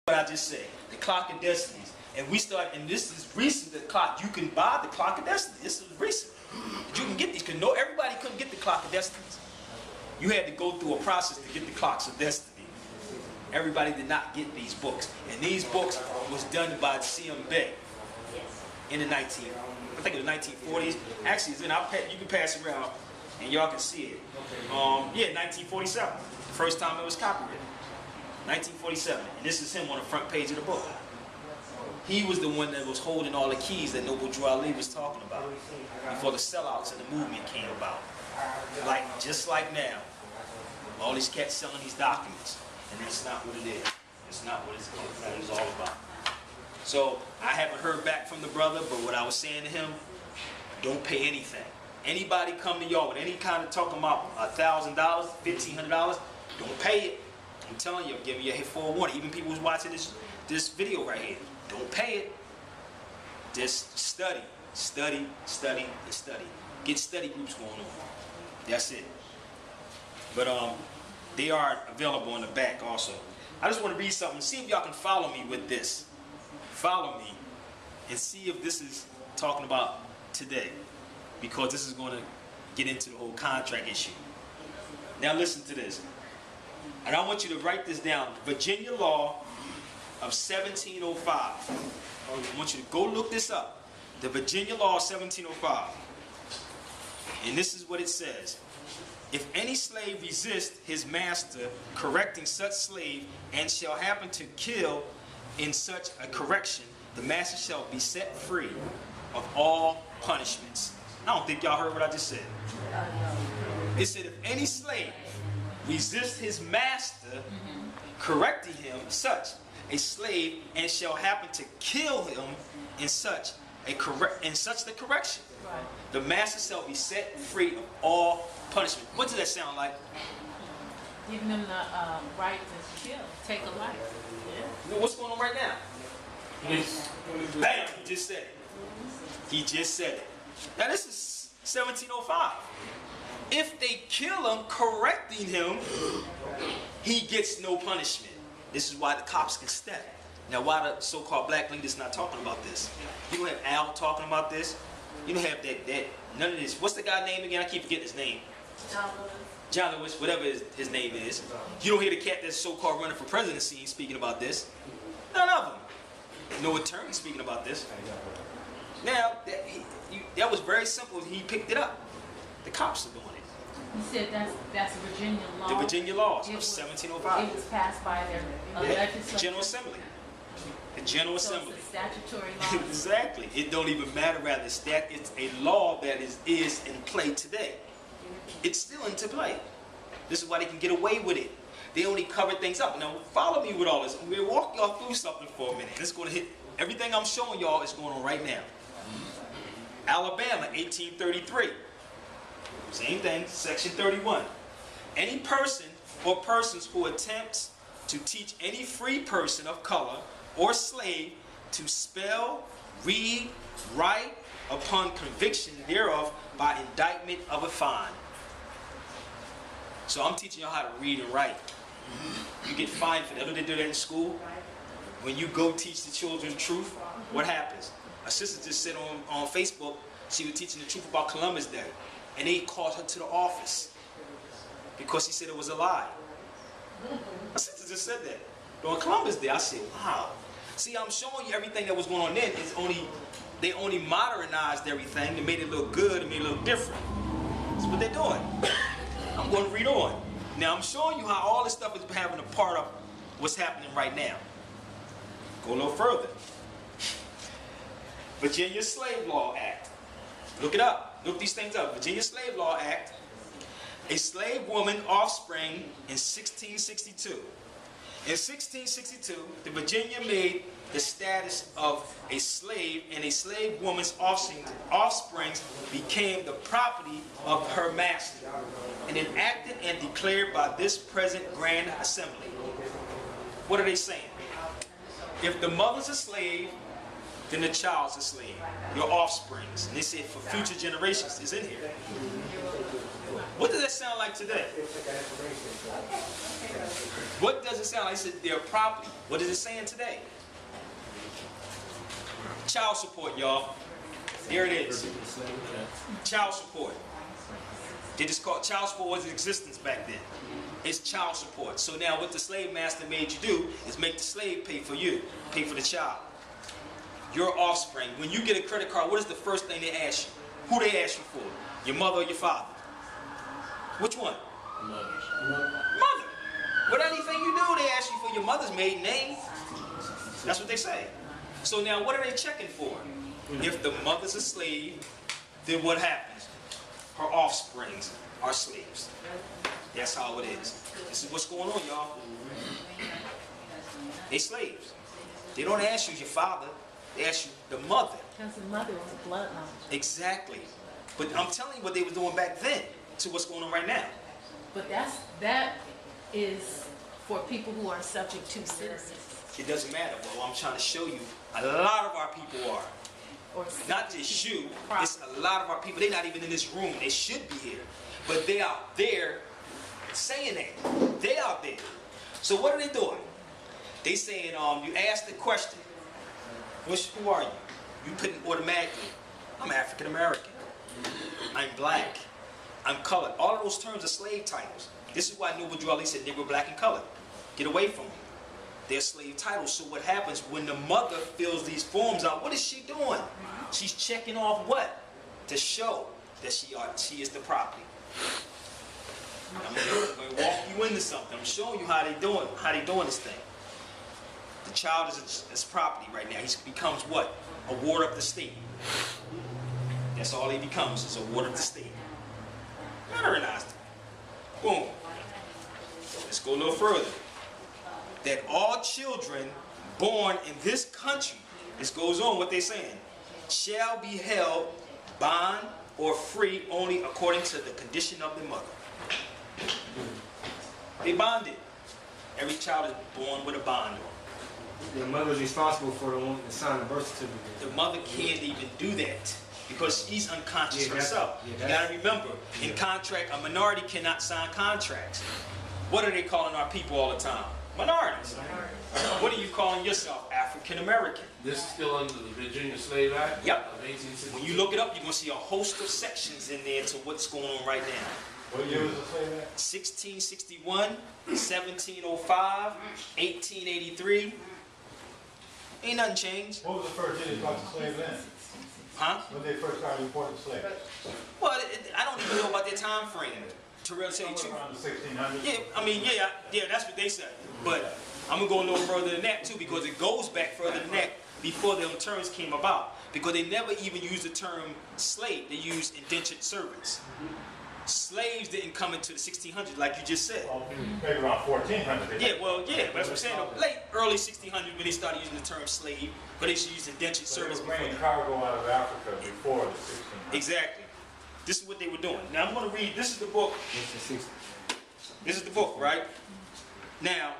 What I just said, the clock of destinies. And we start, and this is recent, the clock. You can buy the clock of destiny. This is recent. You can get these, because everybody couldn't get the clock of destinies. You had to go through a process to get the clocks of destiny. Everybody did not get these books. And these books was done by Sabir Bey in the 1940s. Actually, it's in, you can pass it around and y'all can see it. Yeah, 1947. The first time it was copyrighted. 1947. And this is him on the front page of the book. He was the one that was holding all the keys that Noble Drew Ali was talking about before the sellouts and the movement came about. Just like now, all these cats selling these documents, and that's not what it is. It's not what it's all about. So I haven't heard back from the brother, but what I was saying to him, don't pay anything. Anybody come to y'all with any kind of talking about $1,000, $1,500, don't pay it. I'm telling you, I'm giving you a forewarning. Even people who's watching this video right here, don't pay it. Just study, study, study, and study. Get study groups going on. That's it. But they are available in the back also. I just want to read something. See if y'all can follow me with this. Follow me and see if this is talking about today, because this is going to get into the whole contract issue. Now listen to this. And I want you to write this down. Virginia law of 1705. I want you to go look this up. The Virginia law of 1705. And this is what it says. If any slave resist his master correcting such slave and shall happen to kill in such a correction, the master shall be set free of all punishments. I don't think y'all heard what I just said. It said if any slave resist his master correcting him such a slave and shall happen to kill him in such the correction, the master shall be set free of all punishment. What does that sound like? Giving them the right to kill, take a life. Yeah. You know what's going on right now? Bam! He just said it. He just said it. Now this is 1705. If they kill him, correcting him, he gets no punishment. This is why the cops can step. Now why the so-called black leaders not talking about this? You don't have Al talking about this. You don't have that none of this. What's the guy's name again? I keep forgetting his name. John Lewis, whatever his name is. You don't hear the cat that's so-called running for presidency speaking about this. None of them. No attorney speaking about this. Now, that was very simple. He picked it up. The cops are doing it. He said that's Virginia law. The Virginia laws of 1705. It was passed by their legislature. General Assembly. The General Assembly. It's a statutory law. Exactly. It don't even matter rather. It's a law that is in play today. It's still into play. This is why they can get away with it. They only cover things up. Now follow me with all this. We'll walk y'all through something for a minute. It's going to hit everything I'm showing y'all is going on right now. Alabama, 1833. Same thing, section 31. Any person or persons who attempts to teach any free person of color or slave to spell, read, write upon conviction thereof by indictment of a fine. So I'm teaching y'all how to read and write. You get fined for that. Don't they do that in school? When you go teach the children the truth, what happens? A sister just said on Facebook, she was teaching the truth about Columbus Day, and they called her to the office because she said it was a lie. My sister just said that. On Columbus Day, I said, wow. See, I'm showing you everything that was going on then. They only modernized everything. They made it look good and made it look different. That's what they're doing. I'm going to read on. Now, I'm showing you how all this stuff is having a part of what's happening right now. Go a little further. Virginia Slave Law Act. Look it up. Look these things up. Virginia Slave Law Act. A slave woman offspring in 1662. In 1662, the Virginia made the status of a slave and a slave woman's offsprings became the property of her master, and enacted and declared by this present Grand Assembly. What are they saying? If the mother's a slave then the child's a slave. Your offsprings. And they said for future generations is in here. What does that sound like today? What does it sound like? It said their property. What is it saying today? Child support, y'all. There it is. Child support. They just called child support was in existence back then. It's child support. So now what the slave master made you do is make the slave pay for you, pay for the child. Your offspring. When you get a credit card, what is the first thing they ask you? Who they ask you for? Your mother or your father? Which one? Mother. With anything you do, they ask you for your mother's maiden name. That's what they say. So now what are they checking for? If the mother's a slave, then what happens? Her offsprings are slaves. That's how it is. This is what's going on, y'all. They slaves. They don't ask you your father. They ask you the mother. Because the mother was a bloodline. Exactly. But I'm telling you what they were doing back then to what's going on right now. But that is for people who are subject to citizens. It doesn't matter. Well, I'm trying to show you a lot of our people are. Or Not just you, it's a lot of our people. They're not even in this room. They should be here. But they out there saying that. They out there. So what are they doing? They saying, you ask the question, who are you? You put in automatically, I'm African American. I'm black. I'm colored. All of those terms are slave titles. This is why Noble Drew Ali said Negro, black, and colored. Get away from them. They're slave titles. So what happens when the mother fills these forms out? What is she doing? She's checking off what? To show that she is the property. I'm going to walk you into something. I'm showing you how they doing this thing. The child is property right now. He becomes what? A ward of the state. That's all he becomes, is a ward of the state. Modernized it. Boom. Let's go a little further. That all children born in this country, this goes on what they're saying, shall be held bond or free only according to the condition of the mother. They bonded. Every child is born with a bond on. The mother is responsible for the one that signed the birth certificate. The mother can't even do that because she's unconscious Yeah, herself. yeah, You gotta remember, in contract, a minority cannot sign contracts. What are they calling our people all the time? Minorities. What are you calling yourself? African American. This is still under the Virginia Slave Act? Yep. Of 1862? When you look it up, you're gonna see a host of sections in there to what's going on right now. What year was the Slave Act? 1661, 1705, 1883. Ain't nothing changed. What was the first year they brought the slaves in? Huh? When they first started importing slaves? Well, I don't even know about their time frame, to really tell you the truth. Around the 1600s? Yeah, I mean, yeah, that's what they said. But I'm gonna go a little further than that too, because it goes back further than that before them terms came about. Because they never even used the term slave, they used indentured servants. Slaves didn't come into the 1600s like you just said. Well, maybe around 1400. Yeah, well, yeah, but that's what I'm saying. Late, early 1600s when they started using the term slave, but they should use indentured So they servants were before bringing that. cargo out of Africa before the 1600s. Exactly. This is what they were doing. Now I'm gonna read, this is the book. This is the book, right? Now,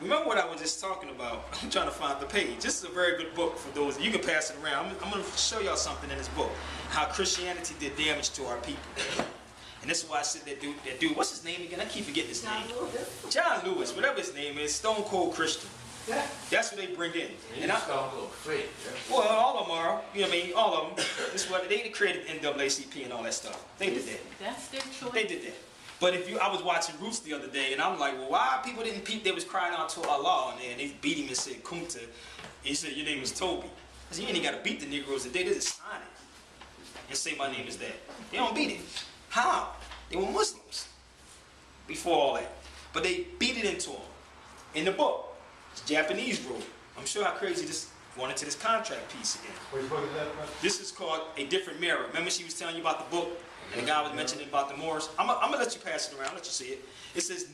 remember what I was just talking about? I'm trying to find the page. This is a very good book for those. You can pass it around. I'm going to show y'all something in this book. How Christianity did damage to our people. And this is why I said that dude, what's his name again? I keep forgetting his name. John Lewis, whatever his name is, Stone Cold Christian. That's what they bring in. And I start a little fake, yeah? Well, all of them are. You know what I mean? All of them. This is what they created NAACP and all that stuff. They did that. That's their choice. They did that. But I was watching Roots the other day, and I'm like, well, why people didn't peep? They was crying out to Allah, and they beat him and said, Kunta. He said, your name is Toby. I said, you ain't got to beat the Negroes today. They just sign it and say my name is that. They don't beat it. How? They were Muslims before all that. But they beat it into them. In the book, it's Japanese rule. I'm sure how crazy this going into this contract piece again. Which book is that? This is called A Different Mirror. Remember she was telling you about the book? And the guy was mentioning about the Moors. I'm gonna let you pass it around, let you see it. It says